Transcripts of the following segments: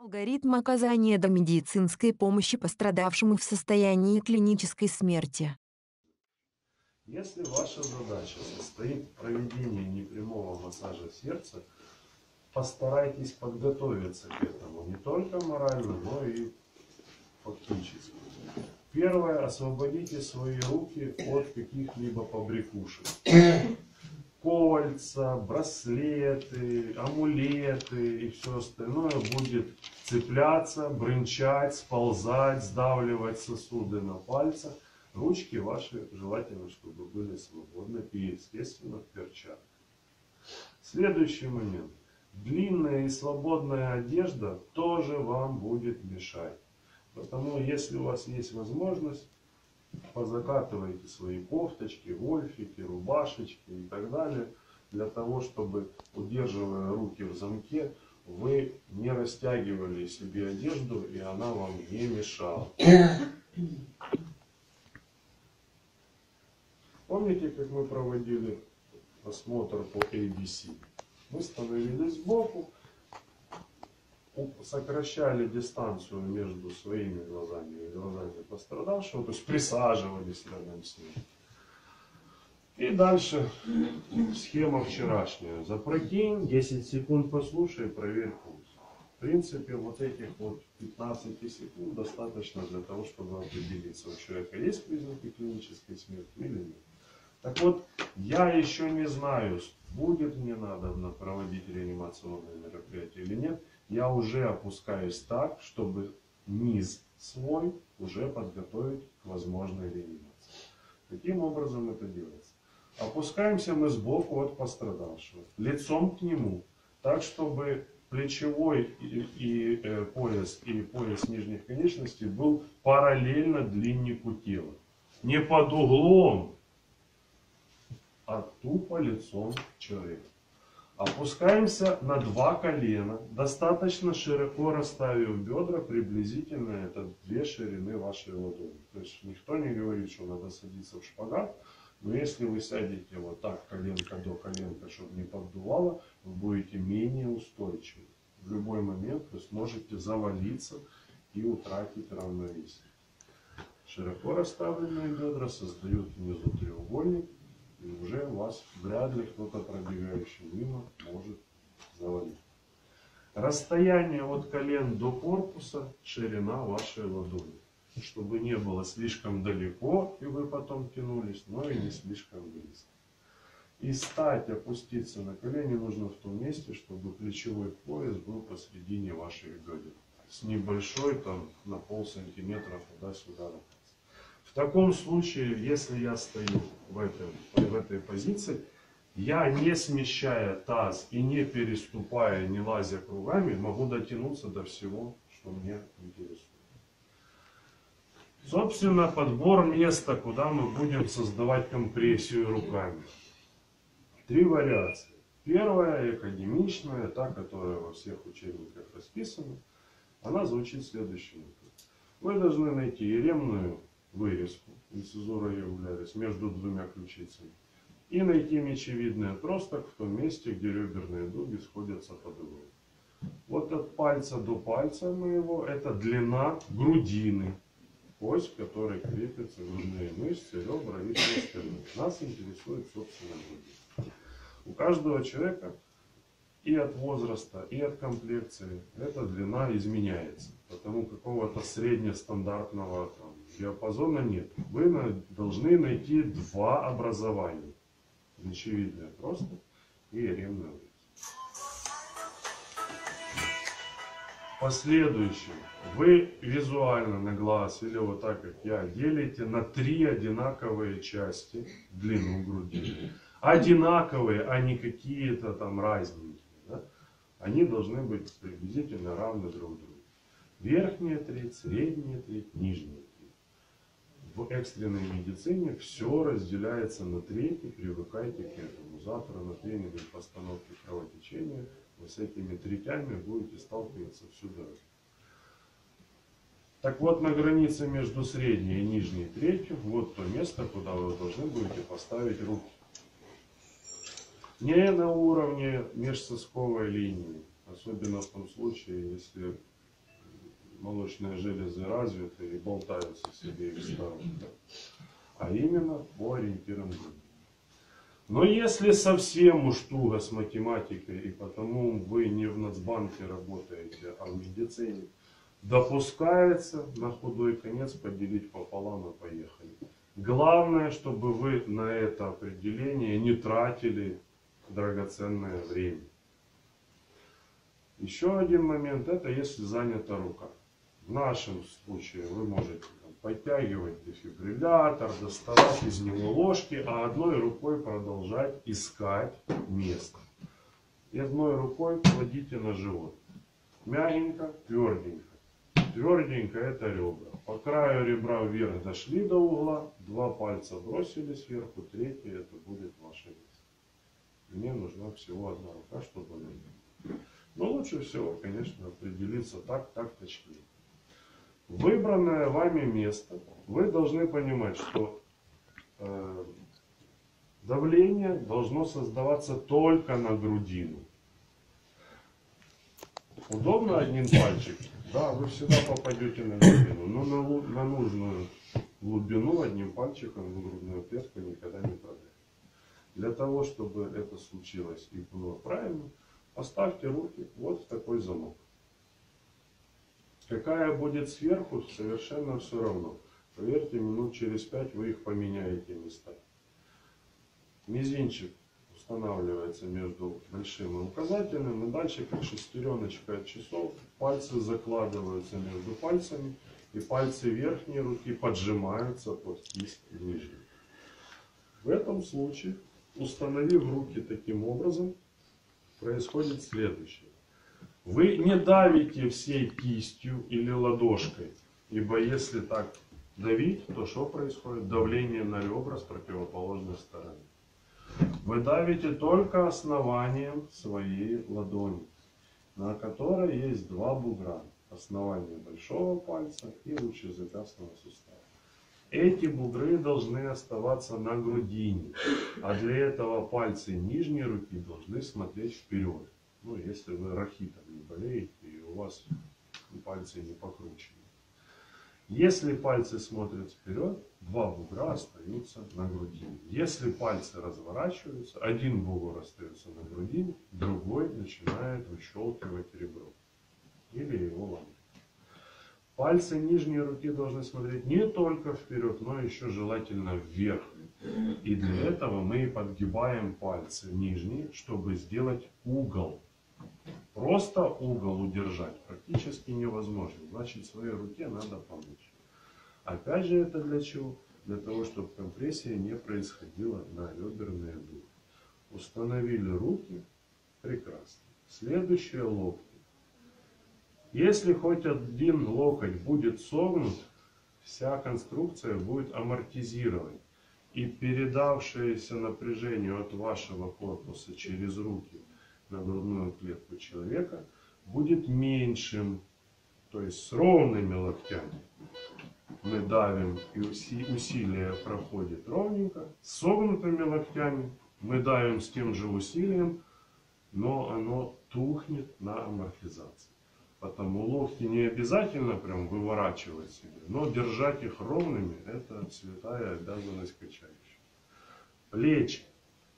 Алгоритм оказания домедицинской помощи пострадавшим в состоянии клинической смерти. Если ваша задача состоит в проведении непрямого массажа сердца, постарайтесь подготовиться к этому не только морально, но и фактически. Первое. Освободите свои руки от каких-либо побрякушек. Кольца, браслеты, амулеты и все остальное будет цепляться, брынчать, сползать, сдавливать сосуды на пальцах. Ручки ваши желательно, чтобы были свободны и, естественно, в перчатках. Следующий момент. Длинная и свободная одежда тоже вам будет мешать. Потому если у вас есть возможность, позакатывайте свои кофточки, вольфики, рубашечки и так далее, для того, чтобы, удерживая руки в замке, вы не растягивали себе одежду и она вам не мешала. Помните, как мы проводили осмотр по ABC? Мы становились сбоку, сокращали дистанцию между своими глазами и глазами пострадавшего, то есть присаживались рядом с ним. И дальше схема вчерашняя. Запрокинь, 10 секунд послушай, проверь пульс. В принципе, вот этих вот 15 секунд достаточно для того, чтобы определиться, у человека есть признаки клинической смерти или нет. Так вот, я еще не знаю, будет мне надо проводить реанимационное мероприятие или нет. Я уже опускаюсь так, чтобы низ свой уже подготовить к возможной реанимации. Каким образом это делается? Опускаемся мы сбоку от пострадавшего, лицом к нему, так, чтобы плечевой пояс и пояс нижних конечностей был параллельно длиннику тела. Не под углом, а тупо лицом к человеку. Опускаемся на 2 колена, достаточно широко расставив бедра, приблизительно это 2 ширины вашей ладони. То есть никто не говорит, что надо садиться в шпагат, но если вы сядете вот так, коленка до коленка, чтобы не поддувало, вы будете менее устойчивы. В любой момент вы сможете завалиться и утратить равновесие. Широко расставленные бедра создают внизу треугольник, и уже вас вряд ли кто-то, пробегающий мимо, может завалить. Расстояние от колен до корпуса — ширина вашей ладони. Чтобы не было слишком далеко, и вы потом тянулись, но и не слишком близко. И стать, опуститься на колени нужно в том месте, чтобы плечевой пояс был посредине ваших бедер. С небольшой, там, на полсантиметра туда-сюда. В таком случае, если я стою в этой позиции, я, не смещая таз и не переступая, не лазя кругами, могу дотянуться до всего, что мне интересует. Собственно, подбор места, куда мы будем создавать компрессию руками. 3 вариации. Первая, академичная, та, которая во всех учебниках расписана, она звучит следующим образом. Вы должны найти еремную вырезку, инцизура югулярис, между 2 ключицами, и найти мечевидный отросток в том месте, где реберные дуги сходятся под углом. Вот от пальца до пальца моего это длина грудины, ось, к которой крепятся грудные мышцы, ребра и все остальное. Нас интересует, собственно, грудь. У каждого человека и от возраста, и от комплекции эта длина изменяется. Потому какого-то среднестандартного диапазона нет. Вы должны найти 2 образования. Мечевидный отросток и еремная вырезка. Последующем вы визуально на глаз или вот так, как я, делите на 3 одинаковые части длину груди. Одинаковые, а не какие-то там разненькие. Да? Они должны быть приблизительно равны друг другу. Верхняя треть, средняя треть, нижняя треть. В экстренной медицине все разделяется на трети, привыкайте к этому. Завтра на тренинге постановки кровотечения вы с этими третями будете сталкиваться всю дорогу. Так вот, на границе между средней и нижней третью, вот то место, куда вы должны будете поставить руки. Не на уровне межсосковой линии, особенно в том случае, если молочные железы развиты и болтаются в себе их сторон, а именно по ориентирам груди. Но если совсем уж туго с математикой, и потому вы не в Нацбанке работаете, а в медицине, допускается на худой конец поделить пополам и поехали. Главное, чтобы вы на это определение не тратили драгоценное время. Еще один момент, это если занята рука. В нашем случае вы можете подтягивать дефибриллятор, доставать из него ложки, а одной рукой продолжать искать место. И одной рукой кладите на живот. Мягенько, тверденько. Тверденько это ребра. По краю ребра вверх дошли до угла, два пальца бросили сверху, третий это будет ваше место. Мне нужна всего одна рука, чтобы лежать. Но лучше всего, конечно, определиться так точнее. Выбранное вами место, вы должны понимать, что давление должно создаваться только на грудину. Удобно один пальчик? Да, вы всегда попадете на грудину, но на нужную глубину одним пальчиком в грудную клетку никогда не продавите. Для того, чтобы это случилось и было правильно, поставьте руки вот в такой замок. Какая будет сверху, совершенно все равно. Поверьте, минут через 5 вы их поменяете местами. Мизинчик устанавливается между большим и указательным, и дальше, как шестереночка от часов, пальцы закладываются между пальцами, и пальцы верхней руки поджимаются под кисть нижней. В этом случае, установив руки таким образом, происходит следующее. Вы не давите всей кистью или ладошкой, ибо если так давить, то что происходит? Давление на ребра с противоположной стороны. Вы давите только основанием своей ладони, на которой есть два бугра. Основание большого пальца и лучезапястного сустава. Эти бугры должны оставаться на грудине, а для этого пальцы нижней руки должны смотреть вперед. Ну, если вы рахитом не болеете и у вас пальцы не покручены. Если пальцы смотрят вперед, два бугра остаются на грудине. Если пальцы разворачиваются, один бугор остается на грудине, другой начинает выщелкивать ребро. Или его ломать. Пальцы нижней руки должны смотреть не только вперед, но еще желательно вверх. И для этого мы подгибаем пальцы нижние, чтобы сделать угол. Просто угол удержать практически невозможно. Значит, своей руке надо помочь. Опять же, это для чего? Для того, чтобы компрессия не происходила на реберные дуги. Установили руки. Прекрасно. Следующее локти. Если хоть один локоть будет согнут, вся конструкция будет амортизировать. И передавшееся напряжение от вашего корпуса через руки на грудную клетку человека будет меньшим. То есть с ровными локтями мы давим и усилие проходит ровненько. С согнутыми локтями мы давим с тем же усилием, но оно тухнет на амортизации. Потому локти не обязательно прям выворачивать себе, но держать их ровными – это святая обязанность качающих. Плечи.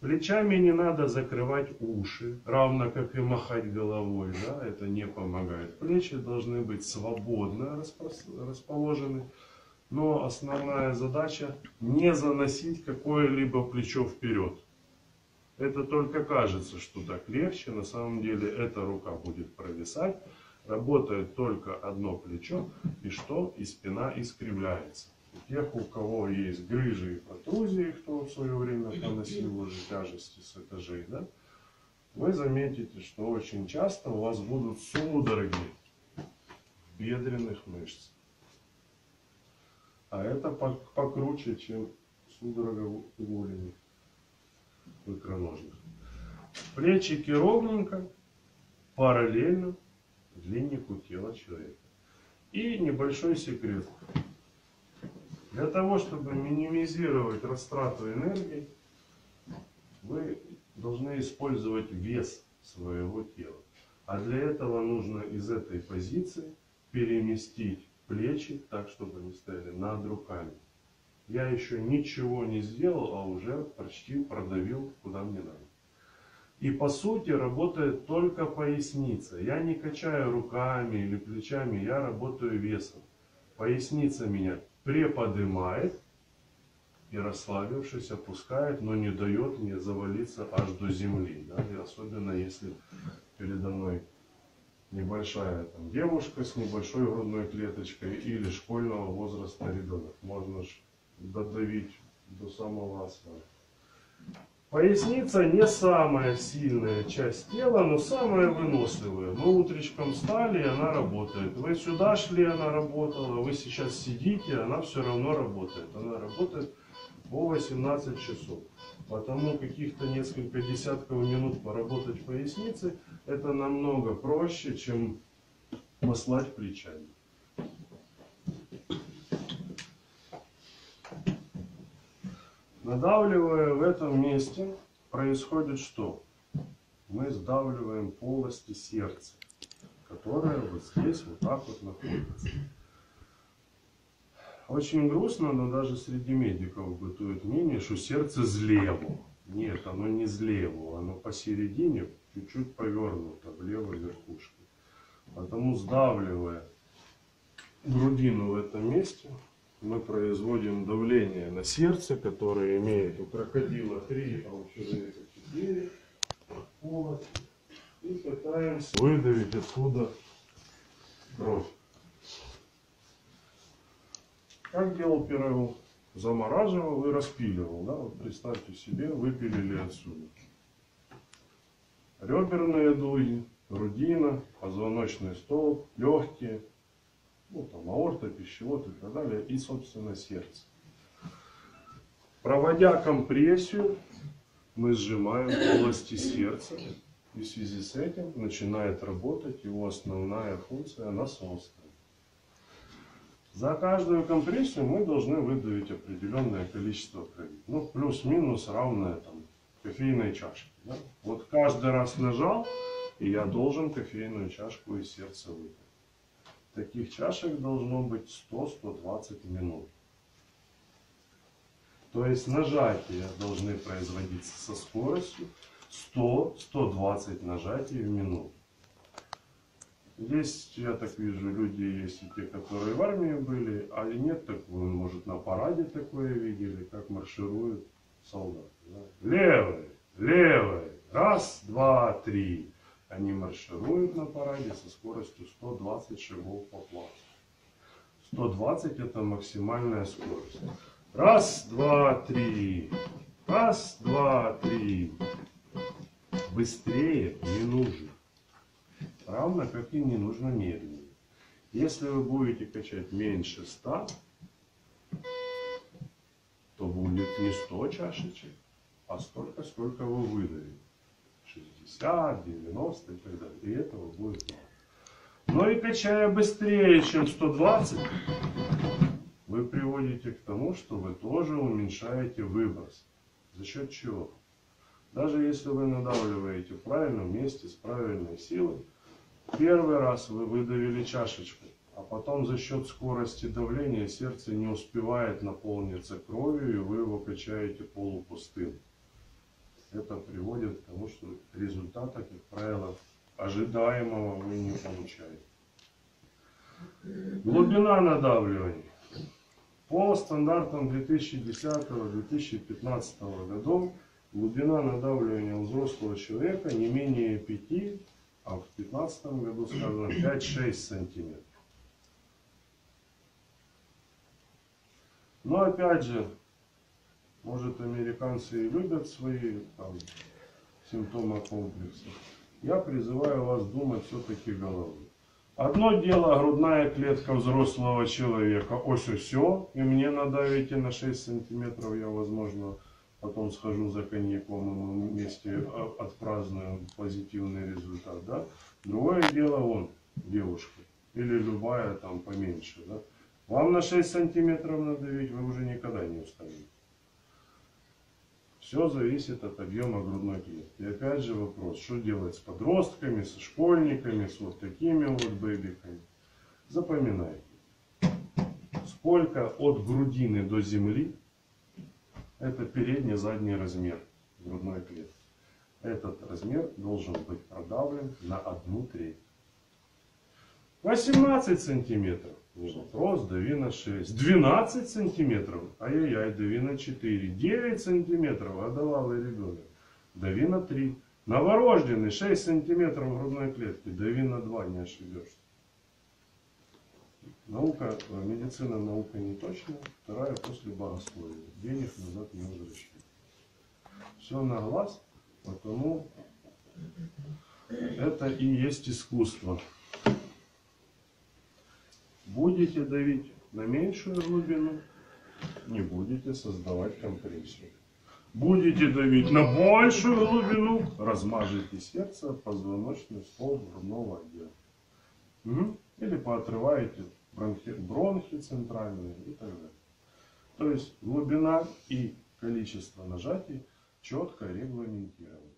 Плечами не надо закрывать уши, равно как и махать головой, да, это не помогает. Плечи должны быть свободно расположены, но основная задача не заносить какое-либо плечо вперед. Это только кажется, что так легче, на самом деле эта рука будет провисать. Работает только одно плечо, и что? И спина искривляется. У тех, у кого есть грыжи и протрузии, кто в свое время поносил уже тяжести с этажей, да, вы заметите, что очень часто у вас будут судороги в бедренных мышцах. А это покруче, чем судорога в голени, в икроножных. Плечики ровненько, параллельно длиннику тела человека. И небольшой секрет. Для того, чтобы минимизировать растрату энергии, вы должны использовать вес своего тела. А для этого нужно из этой позиции переместить плечи так, чтобы они стояли над руками. Я еще ничего не сделал, а уже почти продавил куда мне надо. И по сути работает только поясница. Я не качаю руками или плечами, я работаю весом. Поясница меня приподнимает и, расслабившись, опускает, но не дает мне завалиться аж до земли. Да? И особенно если передо мной небольшая там, девушка с небольшой грудной клеточкой или школьного возраста ребенок. Можно ж додавить до самого асфальта. Поясница не самая сильная часть тела, но самая выносливая. Мы утречком встали, и она работает. Вы сюда шли, она работала. Вы сейчас сидите, она все равно работает. Она работает по 18 часов. Потому каких-то несколько десятков минут поработать в пояснице, это намного проще, чем маслать плечами. Надавливая в этом месте, происходит что? Мы сдавливаем полости сердца, которые вот здесь вот так вот находятся. Очень грустно, но даже среди медиков бытует мнение, что сердце слева. Нет, оно не слева, оно посередине, чуть-чуть повернуто в левой верхушке. Потому сдавливая грудину в этом месте, мы производим давление на сердце, которое имеет у крокодила 3, а у человека 4 полости. И пытаемся выдавить оттуда кровь. Как делал пирогу? Замораживал и распиливал. Да? Вот представьте себе, выпилили отсюда. Реберные дуги, грудина, позвоночный столб, легкие, ну, там, аорта, пищевод и так далее, и, собственно, сердце. Проводя компрессию, мы сжимаем полости сердца, и в связи с этим начинает работать его основная функция насосная. За каждую компрессию мы должны выдавить определенное количество крови. Ну, плюс-минус равное там, кофейной чашке. Да? Вот каждый раз нажал, и я должен кофейную чашку из сердца выдавить. Таких чашек должно быть 100-120 минут. То есть нажатия должны производиться со скоростью 100-120 нажатий в минуту. Здесь, я так вижу, люди есть и те, которые в армии были, а и нет, так вы, может, на параде такое видели, как маршируют солдаты. Да? Левый, левый, раз, два, три. Они маршируют на параде со скоростью 120 шагов по плацу. 120 это максимальная скорость. Раз, два, три. Раз, два, три. Быстрее не нужно. Равно как и не нужно медленнее. Если вы будете качать меньше 100, то будет не 100 чашечек, а столько, сколько вы выдавите. 60, 90 и так далее. И этого будет мало. Но и качая быстрее, чем 120, вы приводите к тому, что вы тоже уменьшаете выброс. За счет чего? Даже если вы надавливаете в правильном месте, с правильной силой, первый раз вы выдавили чашечку, а потом за счет скорости давления сердце не успевает наполниться кровью, и вы его качаете полупустым. Это приводит к тому, что результата, как правило, ожидаемого вы не получаете. Глубина надавливания. По стандартам 2010-2015 годов глубина надавливания у взрослого человека не менее 5, а в 2015 году сказано 5-6 сантиметров. Но опять же, может, американцы и любят свои там, симптомы комплекса. Я призываю вас думать все-таки головой. Одно дело грудная клетка взрослого человека. Ось-все, и мне надавите на 6 сантиметров, я, возможно, потом схожу за коньяком, и мы вместе отпразднуем позитивный результат. Да? Другое дело, вон, девушка, или любая там поменьше. Да? Вам на 6 сантиметров надавить, вы уже никогда не устанете. Все зависит от объема грудной клетки. И опять же вопрос, что делать с подростками, со школьниками, с вот такими вот бэбиками. Запоминайте. Сколько от грудины до земли — это передний и задний размер грудной клетки. Этот размер должен быть продавлен на 1/3. 18 сантиметров. Рост, дави на 6. 12 сантиметров. Ай-яй-яй, дави на 4. 9 сантиметров. Годовалый ребенок. Дави на 3. Новорожденный 6 сантиметров грудной клетки. Дави на 2, не ошибешься. Наука, медицина наука не точная. Вторая после богословия. Денег назад не возвращают. Все на глаз, потому это и есть искусство. Будете давить на меньшую глубину, не будете создавать компрессию. Будете давить на большую глубину, размажете сердце, позвоночный столб грудного отдела. Или поотрываете бронхи центральные и так далее. То есть глубина и количество нажатий четко регламентированы.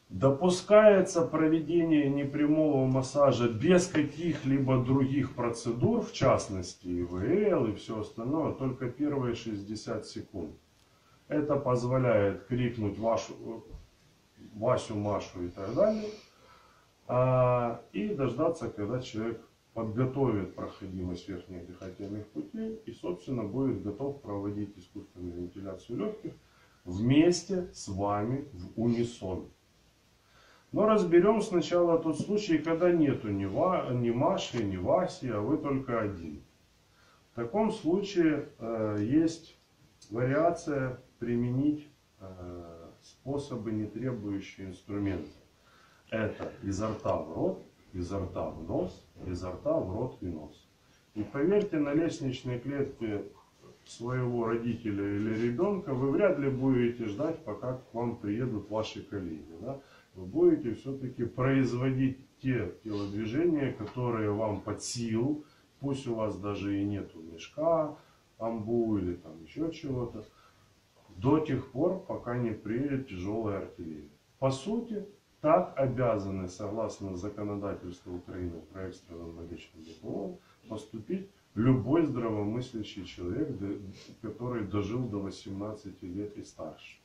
Допускается проведение непрямого массажа без каких-либо других процедур, в частности ИВЛ и все остальное, только первые 60 секунд. Это позволяет крикнуть Васю, Машу и так далее, и дождаться, когда человек подготовит проходимость верхних дыхательных путей и, собственно, будет готов проводить искусственную вентиляцию легких вместе с вами в унисон. Но разберем сначала тот случай, когда нету ни Маши, ни Васи, а вы только один. В таком случае есть вариация применить способы, не требующие инструмента. Это изо рта в рот, изо рта в нос, изо рта в рот и нос. И поверьте, на лестничной клетке своего родителя или ребенка вы вряд ли будете ждать, пока к вам приедут ваши коллеги. Да? Вы будете все-таки производить те телодвижения, которые вам под силу, пусть у вас даже и нету мешка, амбу или там еще чего-то, до тех пор, пока не приедет тяжелая артиллерия. По сути, так обязаны, согласно законодательству Украины про экстренном медичном допомогу, поступить любой здравомыслящий человек, который дожил до 18 лет и старше.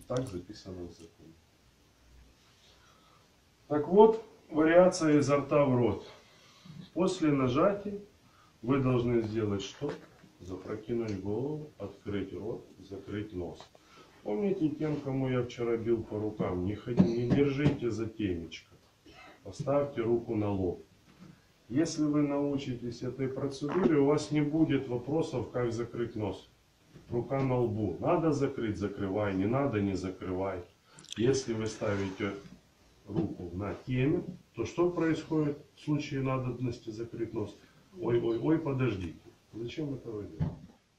Так записано в законе. Так вот, вариация изо рта в рот. После нажатий вы должны сделать что? Запрокинуть голову, открыть рот, закрыть нос. Помните тем, кому я вчера бил по рукам, не держите за темечко. Поставьте руку на лоб. Если вы научитесь этой процедуре, у вас не будет вопросов, как закрыть нос. Рука на лбу. Надо закрыть, закрывай. Не надо, не закрывай. Если вы ставите руку на теме, то что происходит в случае надобности закрыть нос? Ой, подождите. Зачем этого делать?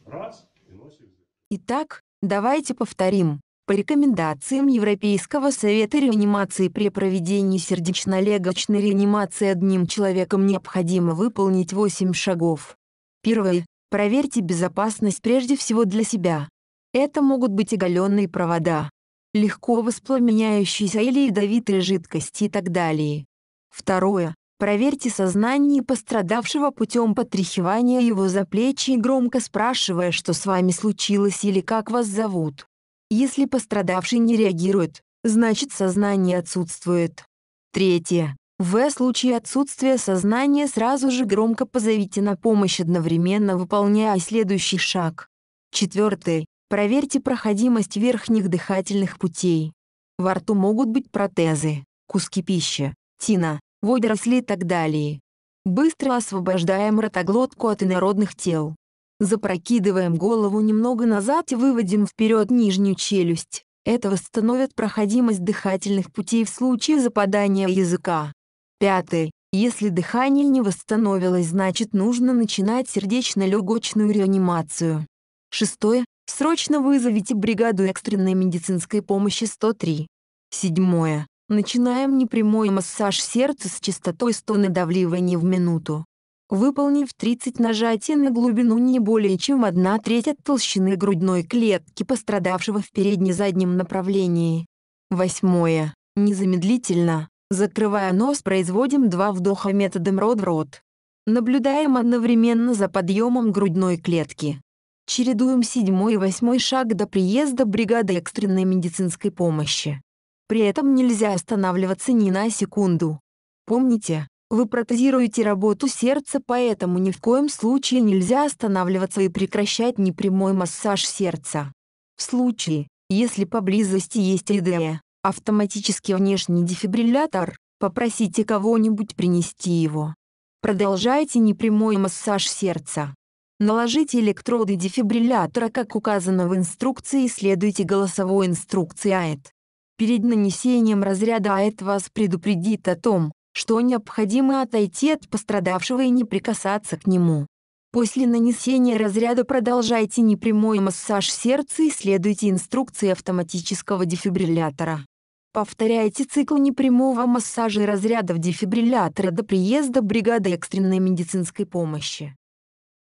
Раз, и носик закрыть. Итак, давайте повторим. По рекомендациям Европейского совета реанимации при проведении сердечно-легочной реанимации одним человеком необходимо выполнить 8 шагов. Первое. Проверьте безопасность прежде всего для себя. Это могут быть оголенные провода, легко воспламеняющиеся или ядовитые жидкости и так далее. Второе. Проверьте сознание пострадавшего путем потряхивания его за плечи и громко спрашивая, что с вами случилось или как вас зовут. Если пострадавший не реагирует, значит сознание отсутствует. Третье. В случае отсутствия сознания сразу же громко позовите на помощь, одновременно выполняя следующий шаг. Четвертое. Проверьте проходимость верхних дыхательных путей. Во рту могут быть протезы, куски пищи, тина, водоросли и так далее. Быстро освобождаем ротоглотку от инородных тел. Запрокидываем голову немного назад и выводим вперед нижнюю челюсть. Это восстановит проходимость дыхательных путей в случае западания языка. 5. Если дыхание не восстановилось, значит нужно начинать сердечно-легочную реанимацию. 6. Срочно вызовите бригаду экстренной медицинской помощи 103. 7. Начинаем непрямой массаж сердца с частотой 100 надавливаний в минуту. Выполнив 30 нажатий на глубину не более чем 1/3 от толщины грудной клетки пострадавшего в передне-заднем направлении. 8. Незамедлительно, закрывая нос, производим 2 вдоха методом рот в рот. Наблюдаем одновременно за подъемом грудной клетки. Чередуем 7 и 8 шаг до приезда бригады экстренной медицинской помощи. При этом нельзя останавливаться ни на секунду. Помните, вы протезируете работу сердца, поэтому ни в коем случае нельзя останавливаться и прекращать непрямой массаж сердца. В случае, если поблизости есть ИД, автоматический внешний дефибриллятор, попросите кого-нибудь принести его. Продолжайте непрямой массаж сердца. Наложите электроды дефибриллятора, как указано в инструкции, и следуйте голосовой инструкции АЭТ. Перед нанесением разряда АЭТ вас предупредит о том, что необходимо отойти от пострадавшего и не прикасаться к нему. После нанесения разряда продолжайте непрямой массаж сердца и следуйте инструкции автоматического дефибриллятора. Повторяйте цикл непрямого массажа и разрядов дефибриллятора до приезда бригады экстренной медицинской помощи.